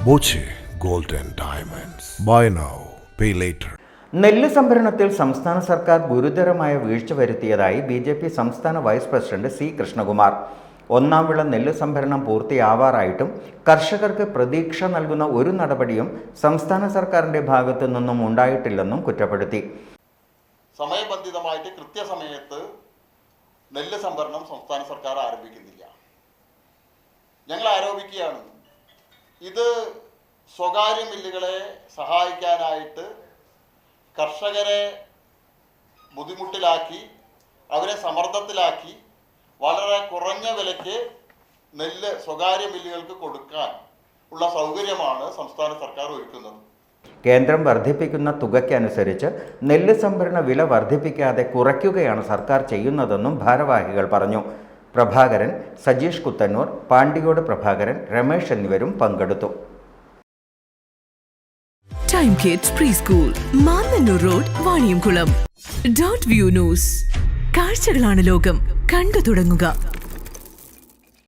Boche gold and diamonds. Buy now pay later. നെല്ല് സംഭരണത്തിൽ സംസ്ഥാന സർക്കാർ ഗുരുതരമായ വീഴ്ച വരുത്തിയതായി BJP സംസ്ഥാന വൈസ് പ്രസിഡന്റ് C. കൃഷ്ണകുമാർ. ഒന്നാം വിള നെല്ല് സംഭരണം പൂർത്തിയാവാറായിട്ടും കർഷകർക്ക് പ്രതീക്ഷ നൽകുന്ന ഒരു നടപടിയും സംസ്ഥാന സർക്കാരിന്റെ ഭാഗത്തു നിന്നും ഉണ്ടായിട്ടില്ലെന്നും കുറ്റപ്പെടുത്തി. സമയബന്ധിതമായിട്ട് കൃത്യസമയത്ത് നെല്ല് സംഭരണം സംസ്ഥാന സർക്കാർ ആരംഭിക്കുന്നില്ല. ഞങ്ങൾ ആരോപിക്കുകയാണ്, ഇത് സ്വകാര്യ മില്ലുകളെ സഹായിക്കാനായിട്ട് കർഷകരെ ബുദ്ധിമുട്ടിലാക്കി, അവരെ സമ്മർദ്ദത്തിലാക്കി വളരെ കുറഞ്ഞ വിലയ്ക്ക് നെല്ല് സ്വകാര്യ മില്ലുകൾക്ക് കൊടുക്കാൻ ഉള്ള സൗകര്യമാണ് സംസ്ഥാന സർക്കാർ ഒരുക്കുന്നത്. കേന്ദ്രം വർദ്ധിപ്പിക്കുന്ന തുകയ്ക്കനുസരിച്ച് നെല്ല് സംഭരണ വില വർദ്ധിപ്പിക്കാതെ കുറയ്ക്കുകയാണ് സർക്കാർ ചെയ്യുന്നതെന്നും ഭാരവാഹികൾ പറഞ്ഞു. പ്രഭാകരൻ, സജീഷ് കുത്തന്നൂർ, പാണ്ടിയോട് പ്രഭാകരൻ, രമേശ് എന്നിവരും പങ്കെടുത്തു. Time kids pre school, Mannannur road, Vaniyamkulam. .View news. കാഴ്ചകളാണ് ലോകം, കണ്ടു തുടങ്ങുക.